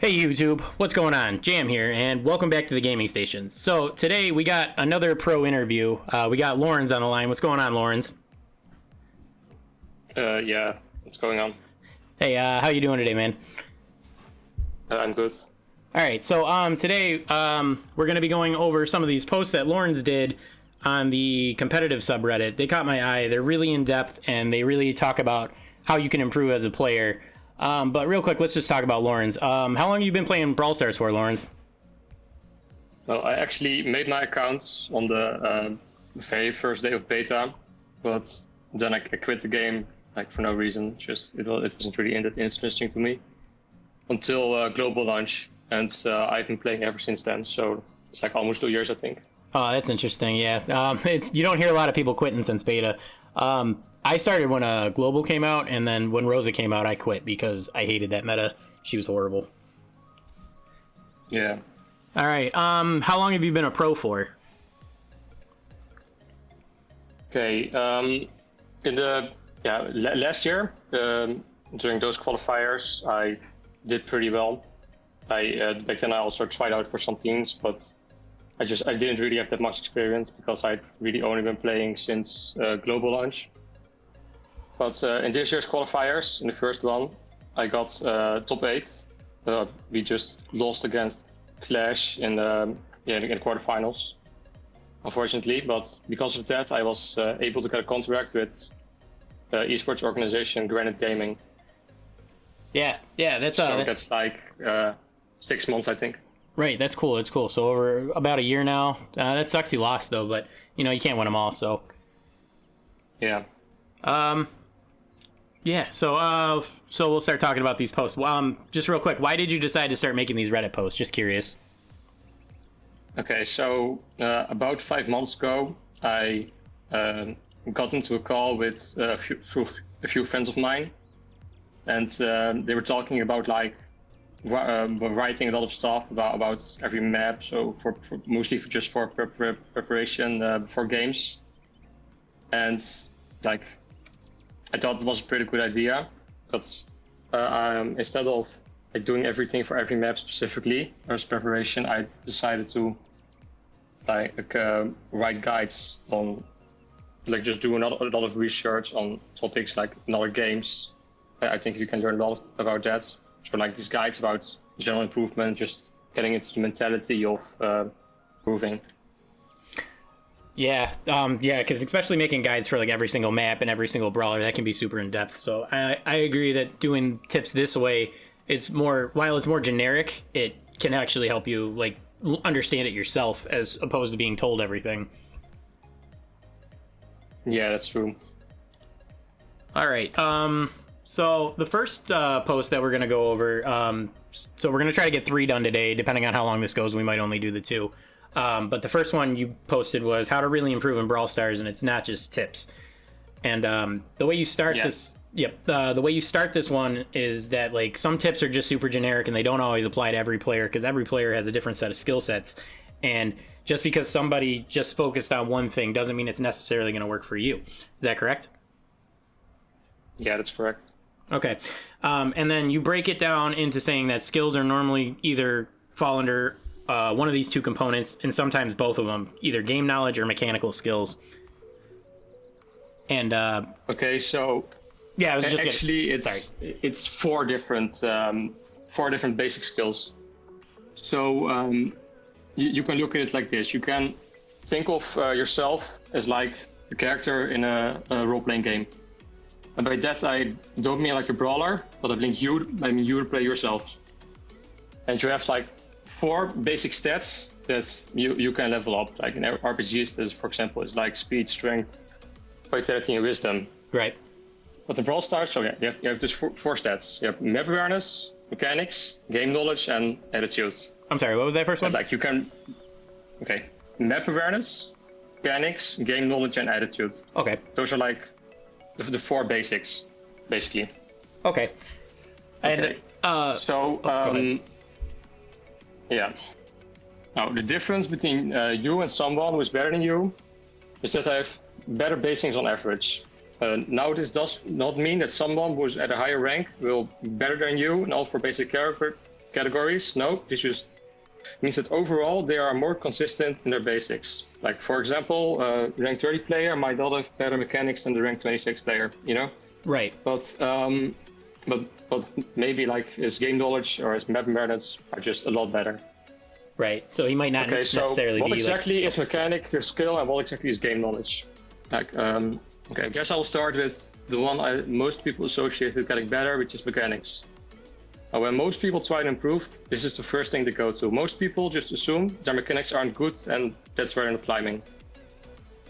Hey YouTube, what's going on? Jam here, and welcome back to the gaming station. So today we got another pro interview. We got Lawrence on the line. What's going on, Lawrence? Yeah, what's going on? Hey, how you doing today, man? I'm good. All right, so today we're going to be going over some of these posts that Lawrence did on the competitive subreddit. They caught my eye. They're really in depth, and they really talk about how you can improve as a player. But real quick, let's just talk about Lawrence. How long have you been playing Brawl Stars for, Lawrence? Well, I actually made my account on the very first day of beta, but then I quit the game like for no reason. Just it wasn't really that interesting to me until global launch, and I've been playing ever since then. So it's like almost 2 years, I think. Oh, that's interesting. Yeah, you don't hear a lot of people quitting since beta. I started when Global came out, and then when Rosa came out, I quit because I hated that meta. She was horrible. Yeah. All right. How long have you been a pro for? Okay. In the last year, during those qualifiers, I did pretty well. Back then I also tried out for some teams, but I didn't really have that much experience because I'd really only been playing since global launch. But in this year's qualifiers, in the first one, I got top 8. We just lost against Clash in the quarterfinals, unfortunately. But because of that, I was able to get a contract with esports organization Granite Gaming. Yeah, that's so that's like 6 months, I think. Right, that's cool. It's cool. So over about a year now. That sucks you lost though, but you can't win them all. So yeah. Yeah. So we'll start talking about these posts. Just real quick, why did you decide to start making these Reddit posts? Just curious. Okay, so about 5 months ago, I got into a call with a few friends of mine, and they were talking about like writing a lot of stuff about every map. So mostly for preparation for games, and like I thought it was a pretty good idea, but instead of like doing everything for every map specifically as preparation, I decided to write guides on, like just do a lot of research on topics like in other games. I think you can learn a lot about that. So like these guides about general improvement, just getting into the mentality of improving. Yeah, because especially making guides for like every single map and every single brawler, that can be super in depth. So I agree that doing tips this way, while it's more generic, it can actually help you like understand it yourself as opposed to being told everything. Yeah, that's true. All right. So the first post that we're gonna go over, so we're gonna try to get 3 done today. Depending on how long this goes, we might only do the 2. But the first one you posted was how to really improve in Brawl Stars, and it's not just tips. And the way you start this, the way you start this one is that like some tips are just super generic and they don't always apply to every player because every player has a different set of skill sets. And just because somebody just focused on one thing doesn't mean it's necessarily going to work for you. Is that correct? Yeah, that's correct. Okay. And then you break it down into saying that skills are normally either fall under one of these 2 components, and sometimes both of them, either game knowledge or mechanical skills. And okay, so yeah, I was just actually it's 4 different basic skills. So you can look at it like this. You can think of yourself as like a character in a role-playing game. And by that I don't mean like a brawler, but I mean you to play yourself. And you have like 4 basic stats that you can level up. Like in RPGs, for example, is like speed, strength, vitality, and wisdom. Right. But in Brawl Stars, so yeah, you have just 4 stats. You have map awareness, mechanics, game knowledge, and attitude. I'm sorry, what was that first one? Like you can, okay, map awareness, mechanics, game knowledge, and attitude. Okay. Those are like the 4 basics, basically. Okay. And yeah. Now the difference between you and someone who's better than you is that I have better basics on average. Now this does not mean that someone who's at a higher rank will be better than you in all 4 basic categories. No, this just means that overall they are more consistent in their basics. Like for example, rank 30 player might not have better mechanics than the rank 26 player, you know? Right. But maybe like his game knowledge or his map awareness are just a lot better. Right. So he might not necessarily what be exactly is mechanic, your skill, and what exactly is game knowledge? Like, okay, I guess I'll start with the one most people associate with getting better, which is mechanics. When most people try to improve, this is the first thing they go to. Most people just assume their mechanics aren't good and that's why they're not climbing.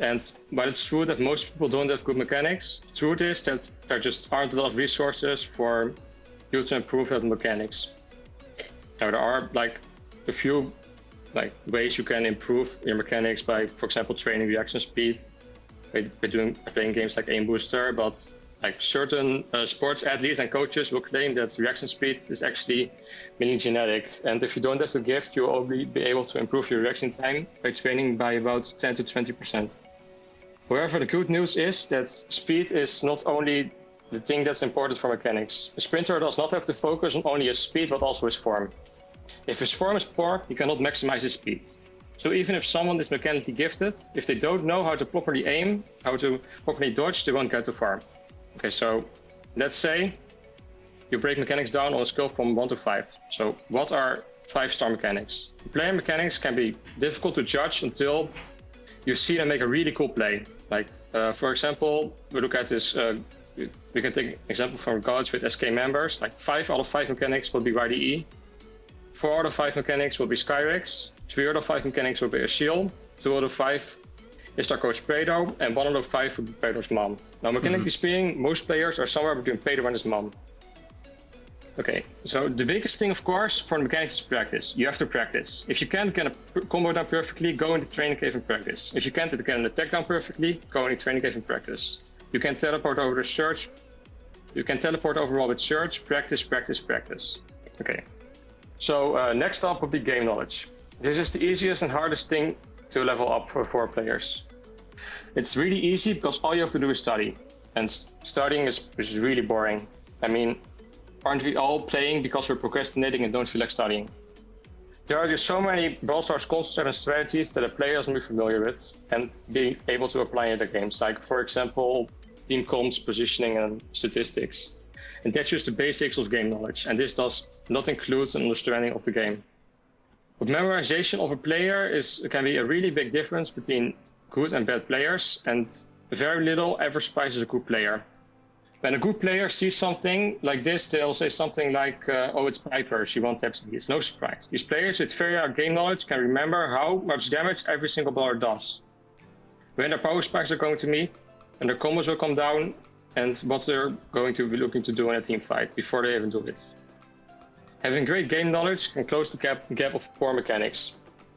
And while it's true that most people don't have good mechanics, the truth is that there just aren't a lot of resources for you to improve that mechanics. Now there are like a few ways you can improve your mechanics by, for example, training reaction speed, by playing games like Aim Booster, but like certain sports athletes and coaches will claim that reaction speed is actually mainly genetic, and if you don't have the gift, you'll only be able to improve your reaction time by training by about 10 to 20%. However, the good news is that speed is not only the thing that's important for mechanics. A sprinter does not have to focus on only his speed, but also his form. If his form is poor, he cannot maximize his speed. So even if someone is mechanically gifted, if they don't know how to properly aim, how to properly dodge, they won't get too far. Okay, so let's say you break mechanics down on a scale from 1 to 5. So what are 5-star mechanics? Player mechanics can be difficult to judge until you see them make a really cool play. Like, for example, we look at this, we can take an example from college with SK members, like 5 out of 5 mechanics will be YDE, 4 out of 5 mechanics will be Skyrex, 3 out of 5 mechanics will be a shield, 2 out of 5 is their coach Pedro, and 1 out of 5 will be Pedro's mom. Now, mechanically speaking, most players are somewhere between Pedro and his mom. Okay, so the biggest thing, of course, for the mechanics is practice. You have to practice. If you can't get a combo down perfectly, go in the training cave and practice. If you can't get an attack down perfectly, go in the training cave and practice. You can teleport over the search. You can teleport overall with search. Practice, practice, practice. Okay. So next up would be game knowledge. This is the easiest and hardest thing to level up for 4 players. It's really easy because all you have to do is study. And studying is really boring. I mean, aren't we all playing because we're procrastinating and don't feel like studying? There are just so many Brawl Stars concepts and strategies that a player doesn't be familiar with and be able to apply in their games. Like, for example, team comms, positioning, and statistics. And that's just the basics of game knowledge. And this does not include an understanding of the game. But memorization of a player can be a really big difference between good and bad players, and very little ever surprises a good player. When a good player sees something like this, they'll say something like, oh, it's Piper, she one-taps me. It's no surprise. These players with very high game knowledge can remember how much damage every single brawler does, when their power spikes are going to meet, and their combos will come down, and what they're going to be looking to do in a team fight before they even do it. Having great game knowledge can close the gap of poor mechanics.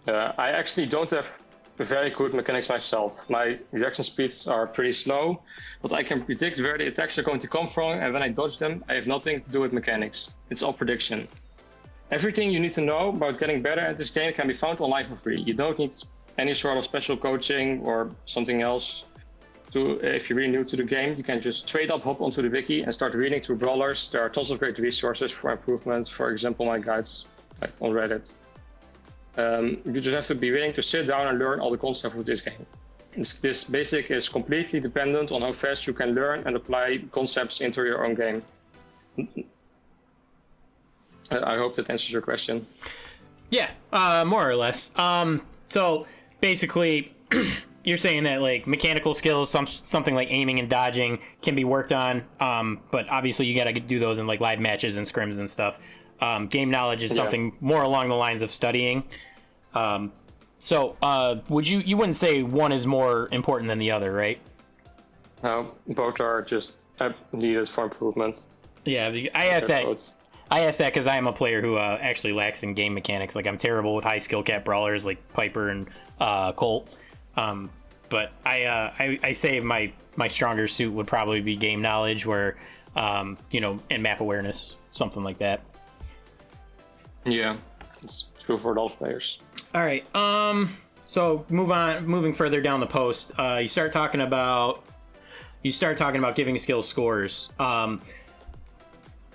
I actually don't have very good mechanics myself. My reaction speeds are pretty slow, but I can predict where the attacks are going to come from, and when I dodge them, I have nothing to do with mechanics. It's all prediction. Everything you need to know about getting better at this game can be found online for free. You don't need any sort of special coaching or something else. If you're really new to the game, you can just straight up hop onto the wiki and start reading through Brawlers. There are tons of great resources for improvement. For example, my guides on Reddit. You just have to be willing to sit down and learn all the concepts of this game. This basic is completely dependent on how fast you can learn and apply concepts into your own game. I hope that answers your question. Yeah, more or less. So basically, you're saying that like mechanical skills, something like aiming and dodging, can be worked on, but obviously you got to do those in like live matches and scrims and stuff. Game knowledge is something more along the lines of studying. So you wouldn't say one is more important than the other, right? No, both are just needed for improvement. Yeah, I asked that because I am a player who actually lacks in game mechanics. Like, I'm terrible with high skill cap brawlers like Piper and Colt. But I say my stronger suit would probably be game knowledge, where and map awareness, something like that. Yeah, it's true for those players. All right. So moving further down the post, you start talking about giving skill scores.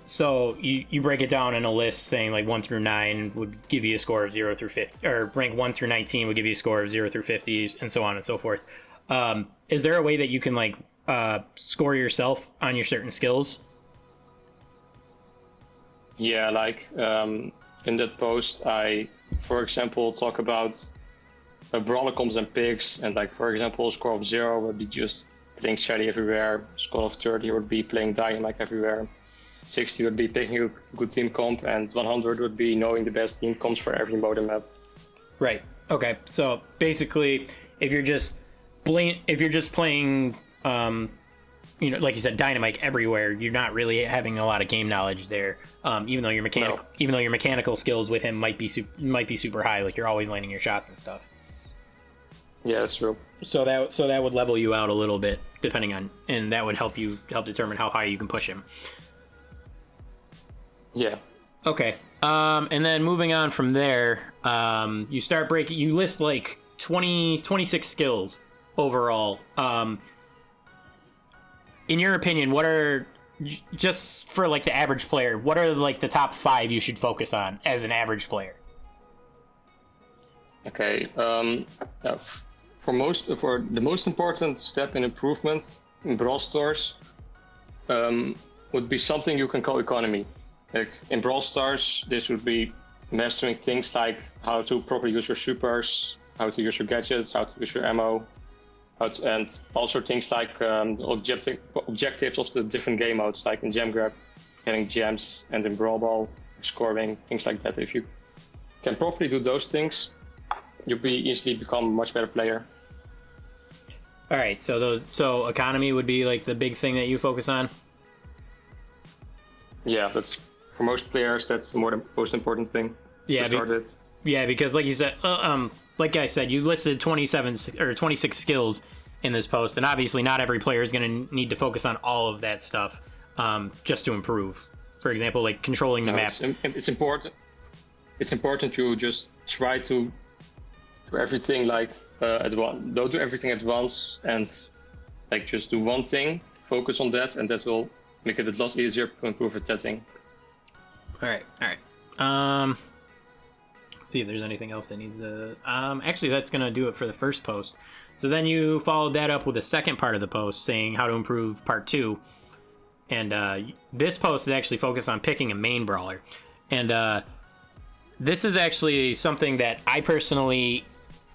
So you break it down in a list saying like 1 through 9 would give you a score of 0 through 50, or rank 1 through 19 would give you a score of 0 through 50, and so on and so forth. Is there a way that you can like score yourself on your certain skills? Yeah, like in that post, I, for example, talk about brawler comps and picks, and like for example, a score of 0 would be just playing Shelly everywhere. Score of 30 would be playing Dynamite everywhere. 60 would be picking a good team comp, and 100 would be knowing the best team comps for every mode and map. Right. Okay. So basically, if you're just playing, you know, like you said, Dynamite everywhere, you're not really having a lot of game knowledge there. Even though your mechanical skills with him might be super high, like you're always landing your shots and stuff. Yeah, that's true. So that would level you out a little bit, depending on, and that would help determine how high you can push him. Yeah. Okay. And then moving on from there, you list like 26 skills overall. In your opinion, what are, just for like the average player, what are like the top 5 you should focus on as an average player? Okay. For the most important step in improvement in Brawl Stars would be something you can call economy. Like in Brawl Stars, this would be mastering things like how to properly use your supers, how to use your gadgets, how to use your ammo, and also things like objectives of the different game modes, like in Gem Grab, getting gems, and in Brawl Ball, scoring, things like that. If you can properly do those things, you'll easily become a much better player. All right, so economy would be like the big thing that you focus on. Yeah, that's for most players. That's the most important thing. Yeah, to start with. Yeah, because like you said, like I said, you listed 26 skills in this post, and obviously not every player is going to need to focus on all of that stuff just to improve. For example, like controlling the map. It's important. It's important to just try to do everything like at once. Don't do everything at once, and like just do one thing. Focus on that, and that will make it a lot easier to improve at that thing. All right. See if there's anything else that needs to. Actually, that's gonna do it for the first post. So then you followed that up with a second part of the post saying how to improve part 2, and this post is actually focused on picking a main brawler, and this is actually something that I personally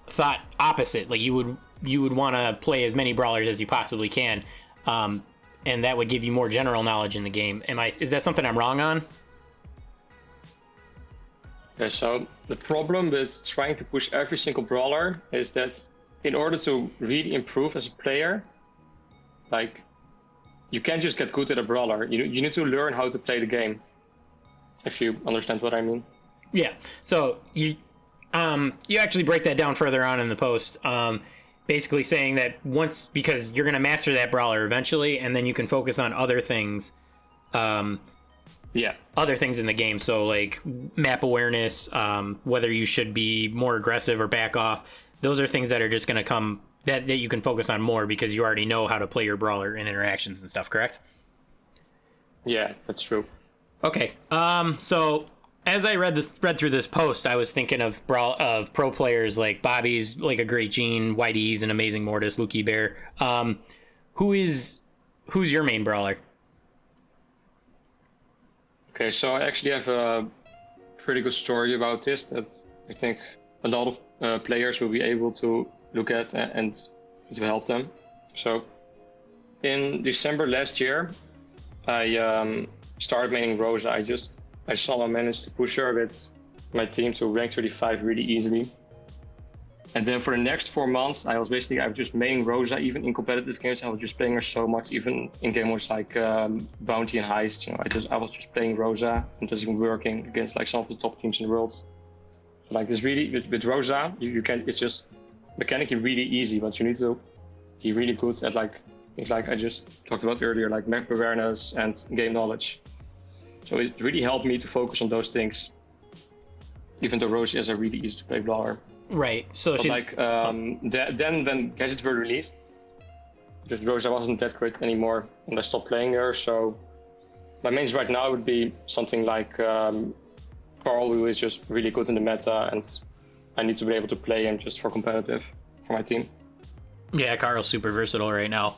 thought opposite. Like you would want to play as many brawlers as you possibly can, and that would give you more general knowledge in the game. Is that something I'm wrong on? Yeah, so the problem with trying to push every single brawler is that in order to really improve as a player, like you can't just get good at a brawler. You need to learn how to play the game. If you understand what I mean. Yeah. So you actually break that down further on in the post, basically saying that because you're gonna master that brawler eventually, and then you can focus on other things. Other things in the game, so like map awareness, whether you should be more aggressive or back off. Those are things that are just going to come that you can focus on more because you already know how to play your brawler in interactions and stuff, correct? Yeah, that's true. Okay. So as I read through this post, I was thinking of pro players like Bobby's like a great Gene, Whitey's an amazing Mortis, Lucky Bear. Who's your main brawler? Okay, so I actually have a pretty good story about this that I think a lot of players will be able to look at and to help them. So in December last year, I started maining Rosa. I somehow managed to push her with my team to rank 35 really easily. And then for the next 4 months, I was just maining Rosa. Even in competitive games, I was just playing her so much. Even in game modes like Bounty and Heist, I was just playing Rosa and just even working against like some of the top teams in the world. So, like this really with Rosa, you can. It's just mechanically really easy, but you need to be really good at like I just talked about earlier, like map awareness and game knowledge. So it really helped me to focus on those things. Even though Rosa is a really easy to play brawler. Right. So but she's like then when gadgets were released, because Rosa wasn't that great anymore, and I stopped playing her. So my mains right now would be something like Carl, who is just really good in the meta, and I need to be able to play him just for competitive for my team. Yeah, Carl's super versatile right now.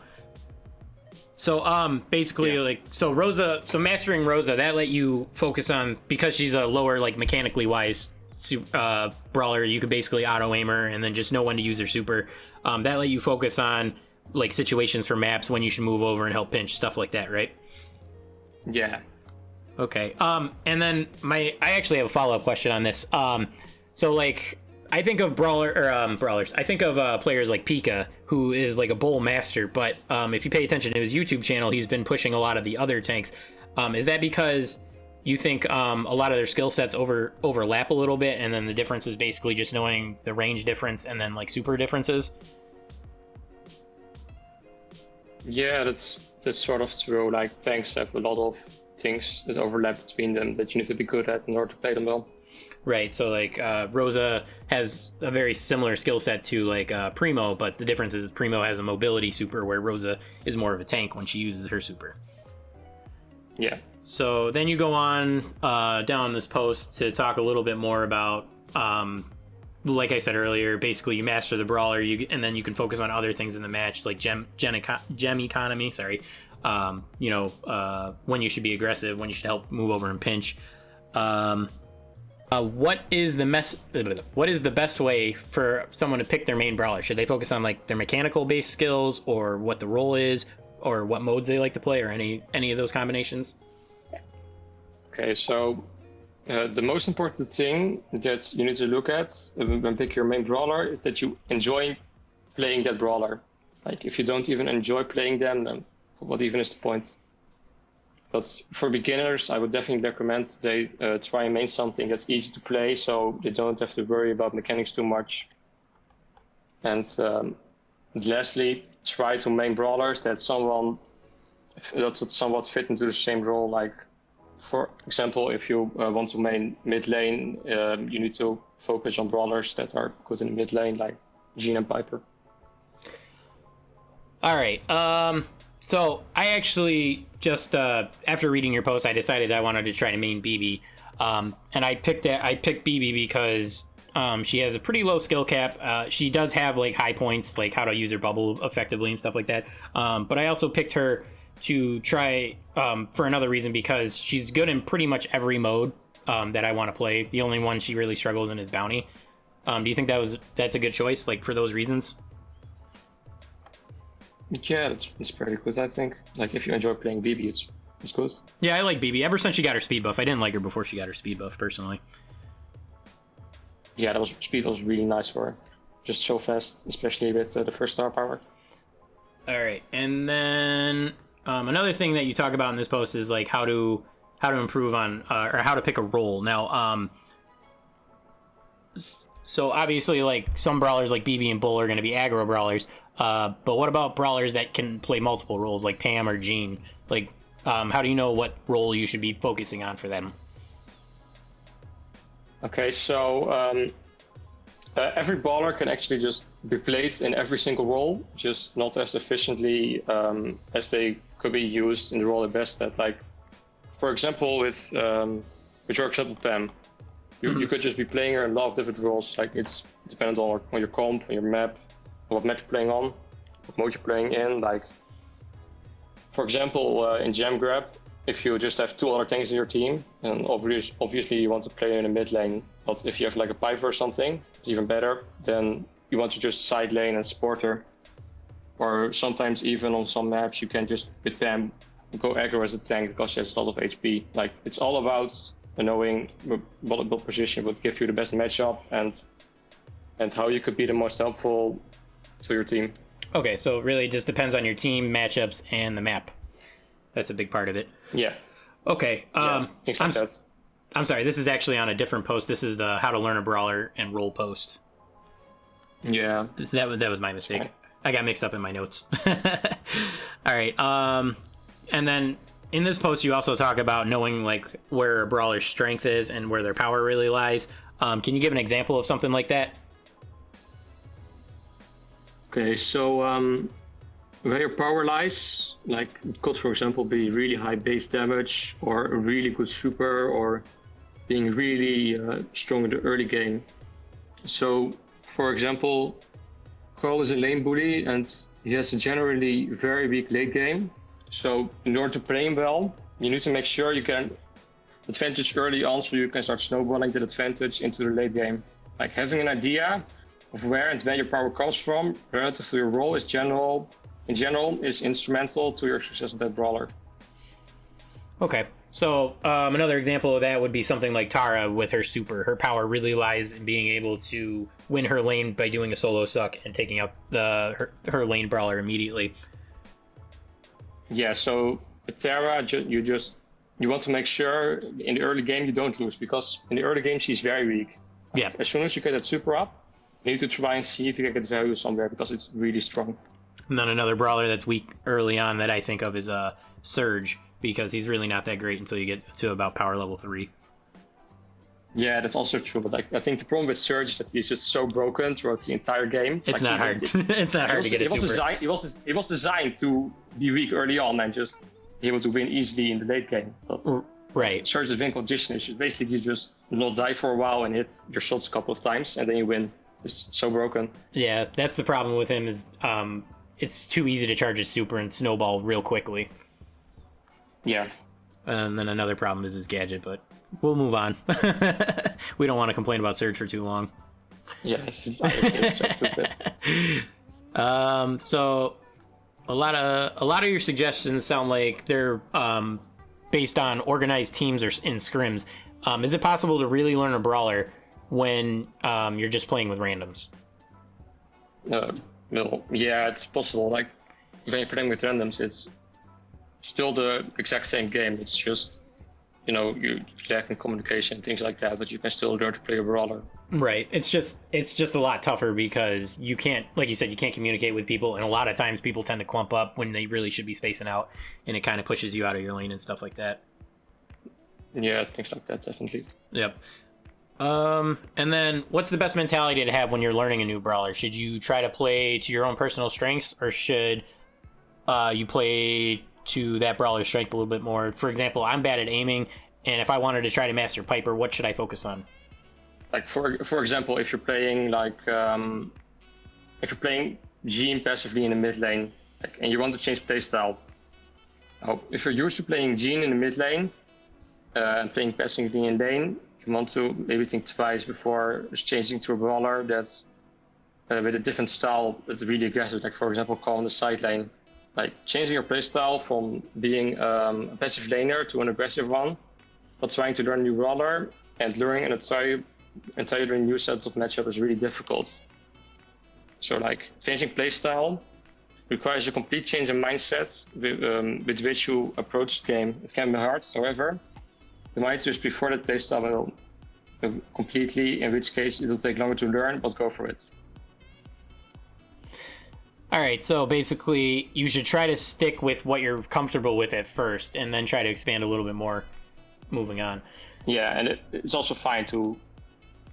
So basically like Rosa, so mastering Rosa, that let you focus on, because she's a lower like mechanically wise brawler, you could basically auto aim her and then just know when to use her super. That let you focus on like situations for maps, when you should move over and help pinch, stuff like that, right? Yeah. Okay. And then I actually have a follow-up question on this. So like I think of brawlers. I think of players like Pika, who is like a bowl master. But if you pay attention to his YouTube channel, he's been pushing a lot of the other tanks. Is that because you think a lot of their skill sets overlap a little bit, and then the difference is basically just knowing the range difference and then like super differences? Yeah, that's sort of true. Like tanks have a lot of things that overlap between them that you need to be good at in order to play them well. Right, so like Rosa has a very similar skill set to like Primo, but the difference is Primo has a mobility super, where Rosa is more of a tank when she uses her super. Yeah. So then you go on down this post to talk a little bit more about, like I said earlier, basically you master the brawler, and then you can focus on other things in the match, like gem economy. Sorry, when you should be aggressive, when you should help move over and pinch. What is the best way for someone to pick their main brawler? Should they focus on like their mechanical based skills, or what the role is, or what modes they like to play, or any of those combinations? Okay, so the most important thing that you need to look at when pick your main brawler is that you enjoy playing that brawler. Like if you don't even enjoy playing them, then what even is the point? But for beginners, I would definitely recommend they try and main something that's easy to play, so they don't have to worry about mechanics too much. And lastly, try to main brawlers that somewhat fit into the same role. Like, for example, if you want to main mid lane, you need to focus on brawlers that are good in the mid lane, like Jean and Piper. All right. So I actually just after reading your post, I decided I wanted to try to main BB, and I picked BB because she has a pretty low skill cap. She does have like high points, like how to use her bubble effectively and stuff like that. But I also picked her to try for another reason, because she's good in pretty much every mode that I want to play. The only one she really struggles in is bounty. Do you think that's a good choice, like for those reasons? Yeah, it's pretty good, I think. Like, if you enjoy playing BB, it's good. Yeah, I like BB. Ever since she got her speed buff. I didn't like her before she got her speed buff, personally. Yeah, speed was really nice for her. Just so fast, especially with the first star power. All right, and then another thing that you talk about in this post is like how to improve on or how to pick a role. Now, so obviously, like some brawlers like BB and Bull are going to be aggro brawlers. But what about brawlers that can play multiple roles, like Pam or Jean? Like, how do you know what role you should be focusing on for them? Okay, so every brawler can actually just be played in every single role, just not as efficiently as they could be used in the role they're best at. Like, for example, with your example Pam, you could just be playing her in a lot of different roles. Like, it's dependent on your comp, on your map, what map you're playing on, what mode you're playing in. Like, for example, in Gem Grab, if you just have two other tanks in your team, and obviously you want to play in the mid lane, but if you have like a Piper or something, it's even better. Then you want to just side lane and support her. Or sometimes even on some maps you can just, with Pam, go aggro as a tank because she has a lot of HP. Like, it's all about knowing what position would give you the best matchup and how you could be the most helpful to your team. Okay, so it really just depends on your team, matchups, and the map. That's a big part of it. Yeah. Okay. Things like that. I'm sorry, this is actually on a different post. This is the How to Learn a Brawler and Role post. Yeah. That was my mistake. Okay. I got mixed up in my notes. All right. And then in this post, you also talk about knowing like where a brawler's strength is and where their power really lies. Can you give an example of something like that? Okay, so where your power lies, like it could, for example, be really high base damage or a really good super or being really strong in the early game. So, for example, Carl is a lane bully and he has a generally very weak late game. So, in order to play him well, you need to make sure you can advantage early on so you can start snowballing that advantage into the late game. Like having an idea of where and when your power comes from relative to your role in general is instrumental to your success of that brawler. Okay, so another example of that would be something like Tara with her super. Her power really lies in being able to win her lane by doing a solo suck and taking out her lane brawler immediately. Yeah, so with Tara, you want to make sure in the early game you don't lose, because in the early game she's very weak. Yeah. As soon as you get that super up, you need to try and see if you can get value somewhere because it's really strong. And then another brawler that's weak early on that I think of is Surge, because he's really not that great until you get to about power level 3. Yeah, that's also true. But I think the problem with Surge is that he's just so broken throughout the entire game. It's not hard. It's not hard to get a super. He was designed to be weak early on and just be able to win easily in the late game. But right. Surge's win condition is basically you just not die for a while and hit your shots a couple of times and then you win. It's so broken. Yeah, that's the problem with him is it's too easy to charge his super and snowball real quickly. Yeah. And then another problem is his gadget, but we'll move on. We don't want to complain about Surge for too long. Yeah, it's so stupid. So a lot of your suggestions sound like they're based on organized teams or in scrims. Is it possible to really learn a brawler when you're just playing with randoms? No, yeah, it's possible. Like when you're playing with randoms, it's still the exact same game. It's just, you lack in communication, things like that, but you can still learn to play a brawler. Right. It's just a lot tougher because you can't, like you said, you can't communicate with people, and a lot of times people tend to clump up when they really should be spacing out, and it kind of pushes you out of your lane and stuff like that. Yeah, things like that, definitely. Yep. And then what's the best mentality to have when you're learning a new brawler? Should you try to play to your own personal strengths, or should you play to that brawler's strength a little bit more? For example, I'm bad at aiming, and if I wanted to try to master Piper, what should I focus on? Like for example, if you're playing Jean passively in the mid lane, and you want to change playstyle. If you're used to playing Jean in the mid lane and playing passively in lane, you want to maybe think twice before changing to a brawler that's with a different style that's really aggressive. Like for example, call in the side lane. Like changing your playstyle from being a passive laner to an aggressive one, but trying to learn a new brawler and learning an entirely new set of matchup is really difficult. So like changing playstyle requires a complete change in mindset with which you approach the game. It can be hard, however, you might just prefer that playstyle completely, in which case it will take longer to learn, but go for it. All right, so basically you should try to stick with what you're comfortable with at first and then try to expand a little bit more moving on. Yeah, and it's also fine to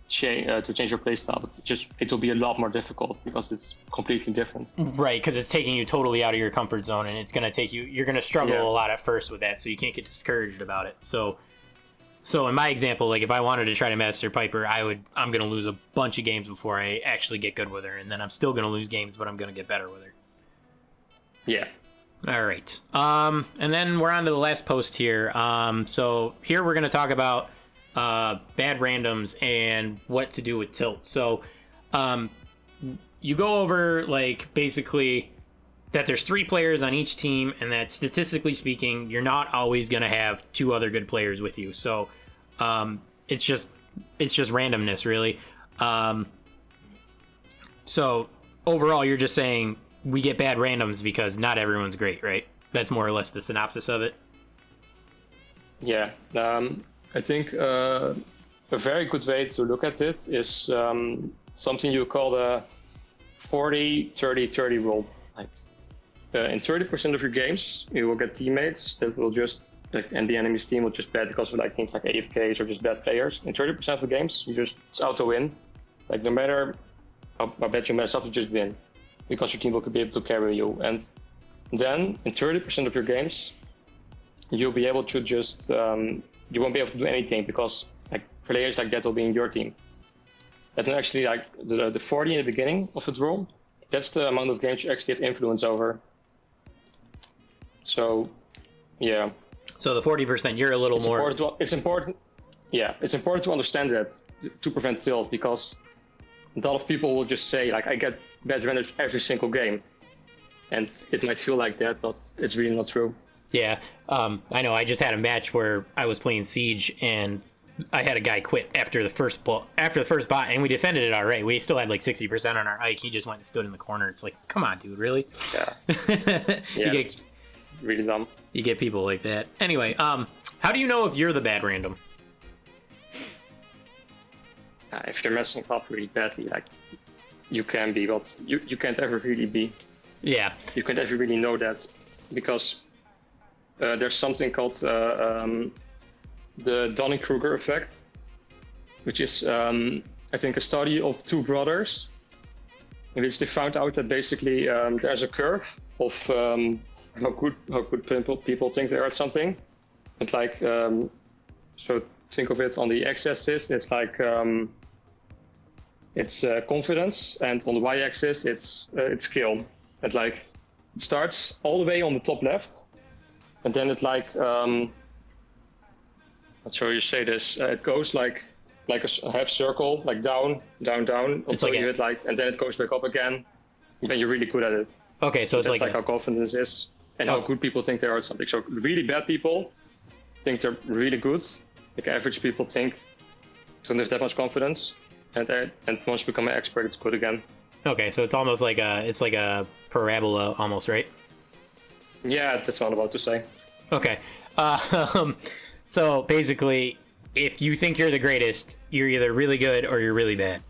change your playstyle, but it will be a lot more difficult because it's completely different. Right, because it's taking you totally out of your comfort zone, and it's going to take you're going to struggle a lot at first with that, so you can't get discouraged about it. So in my example, like if I wanted to try to master Piper, I'm going to lose a bunch of games before I actually get good with her, and then I'm still going to lose games, but I'm going to get better with her. Yeah. All right. And then we're on to the last post here. So here we're going to talk about bad randoms and what to do with tilt. So you go over like basically that there's 3 players on each team, and that statistically speaking, you're not always going to have 2 other good players with you. So it's just randomness, really. So overall, you're just saying we get bad randoms because not everyone's great, right? That's more or less the synopsis of it. Yeah. I think a very good way to look at it is something you call the 40-30-30 rule. Like, in 30% of your games, you will get teammates that will just, and the enemy's team will just bad because of things like AFKs or just bad players. In 30% of the games, it's auto-win. Like, no matter how bad you mess up, you just win because your team will be able to carry you. And then in 30% of your games, you'll be able to just you won't be able to do anything because like players like that will be in your team. And then actually like the 40 in the beginning of the draw, that's the amount of games you actually have influence over. So, yeah. So the 40%, you're a little more. It's important. Yeah, it's important to understand that to prevent tilt, because a lot of people will just say like I get bad randoms every single game, and it might feel like that, but it's really not true. Yeah, I know. I just had a match where I was playing Siege and I had a guy quit after the first bot, and we defended it all right. We still had like 60% on our Ike. He just went and stood in the corner. It's like, come on, dude, really? Yeah. Yeah, it's really dumb. You get people like that. Anyway, how do you know if you're the bad random? If they're messing up really badly, like you can be, but you can't ever really be. Yeah. You can't ever really know that, because there's something called the Donny Krueger effect, which is I think a study of two brothers in which they found out that basically there's a curve of how good people think they are at something. It's like so think of it on the x-axis, it's like it's confidence, and on the y-axis it's skill. It like starts all the way on the top left, and then it like not sure you say this. It goes like a half circle, like down, down, down, until like you hit like, and then it goes back up again. And then you're really good at it. Okay, so it's that's like how confidence is, and how good people think they are at something. So really bad people think they're really good. Like average people think don't have that much confidence, and once you become an expert, it's good again. Okay, so it's almost like a parabola, almost, right? Yeah, that's what I'm about to say. Okay. So basically, if you think you're the greatest, you're either really good or you're really bad.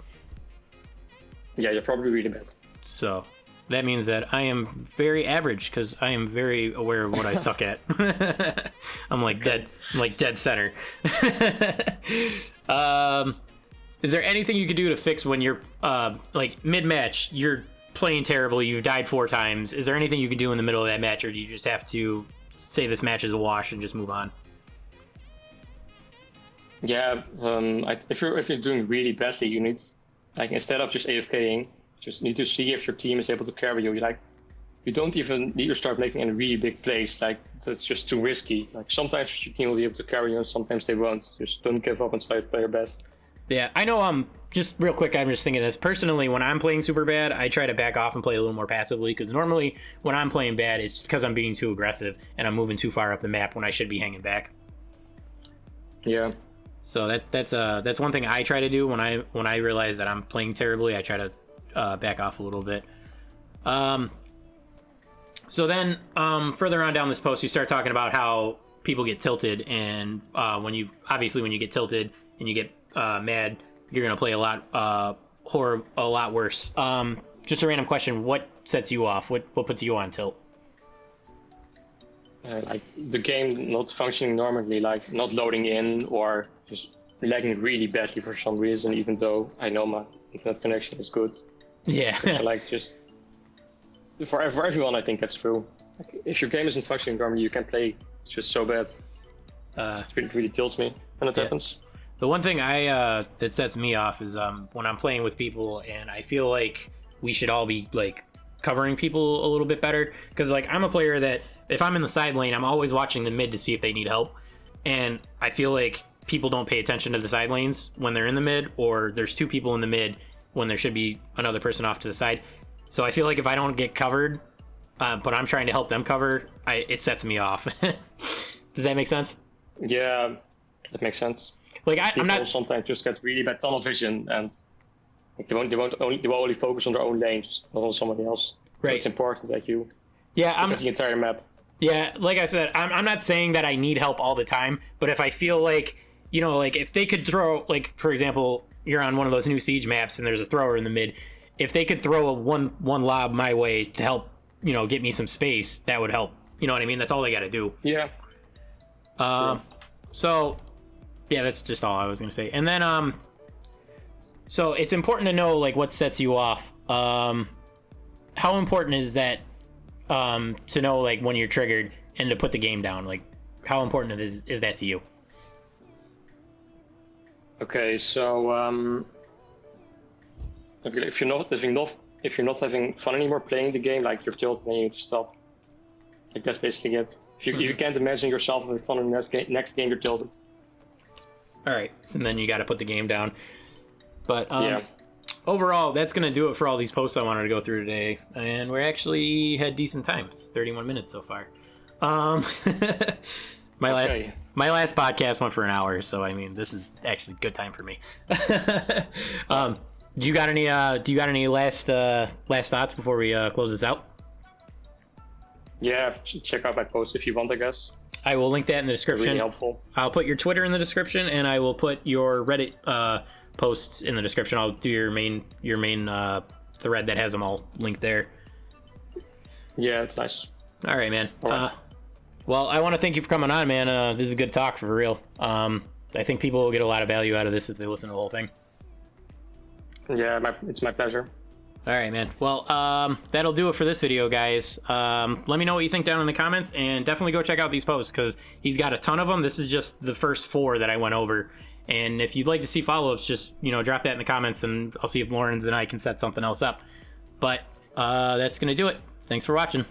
Yeah, you're probably really bad. So that means that I am very average because I am very aware of what I suck at. I'm like dead center. Is there anything you could do to fix when you're like mid-match, you're playing terribly, you've died 4 times? Is there anything you can do in the middle of that match, or do you just have to say this match is a wash and just move on? Yeah, if you're doing really badly, you need, like, instead of just AFKing, just need to see if your team is able to carry you. You don't even need to start making any really big plays. Like, it's just too risky. Like, sometimes your team will be able to carry you, and sometimes they won't. Just don't give up and try to play your best. Yeah, I know. Just real quick, I'm just thinking this. Personally, when I'm playing super bad, I try to back off and play a little more passively, because normally when I'm playing bad, it's because I'm being too aggressive and I'm moving too far up the map when I should be hanging back. Yeah. So that's one thing I try to do when I realize that I'm playing terribly. I try to back off a little bit. So then further on down this post, you start talking about how people get tilted, and when you get tilted and you get mad, you're gonna play a lot worse. Just a random question: what sets you off? What puts you on tilt? Like the game not functioning normally, like not loading in, or just lagging really badly for some reason, even though I know my internet connection is good. Yeah. Like, just for everyone, I think that's true. Like, if your game isn't functioning normally, you can play. It's just so bad. It really tilts me when it happens. The one thing that sets me off is when I'm playing with people and I feel like we should all be like covering people a little bit better, because like I'm a player that if I'm in the side lane, I'm always watching the mid to see if they need help, and I feel like people don't pay attention to the side lanes when they're in the mid, or there's 2 people in the mid when there should be another person off to the side. So I feel like if I don't get covered, but I'm trying to help them cover, it sets me off. Does that make sense? Yeah, that makes sense. Like I'm not sometimes just get really bad tunnel vision, and like they will only focus on their own lanes, not on somebody else. Right. So it's important that you get the entire map. Yeah, like I said, I'm not saying that I need help all the time, but if I feel like, like if they could throw, like, for example, you're on one of those new Siege maps and there's a thrower in the mid, if they could throw a one lob my way to help, get me some space, that would help. You know what I mean? That's all they got to do. Yeah. So, yeah, that's just all I was going to say. And then, so it's important to know, like, what sets you off. How important is that to know like when you're triggered and to put the game down? Like, how important is that to you? Okay, so if you're not having fun anymore playing the game, like you're tilted and you need to stop. Like that's basically it. If you can't imagine yourself having fun in the next game, you're tilted. All right, so then you got to put the game down. But Yeah. overall, that's gonna do it for all these posts I wanted to go through today, and we actually had decent time. It's 31 minutes so far. My last podcast went for an hour, so I mean this is actually good time for me. Do you got any last thoughts before we close this out? Yeah, check out my post if you want, I guess. I will link that in the description. Really helpful. I'll put your Twitter in the description, and I will put your Reddit posts in the description. I'll do your main thread that has them all linked there. Yeah, it's nice. All right, man. All right. Well, I want to thank you for coming on, man. This is a good talk for real. I think people will get a lot of value out of this if they listen to the whole thing. Yeah, it's my pleasure. All right, man. Well, that'll do it for this video, guys. Let me know what you think down in the comments, and definitely go check out these posts because he's got a ton of them. This is just the first 4 that I went over. And if you'd like to see follow-ups, just drop that in the comments, and I'll see if Lawrence and I can set something else up. But that's gonna do it. Thanks for watching.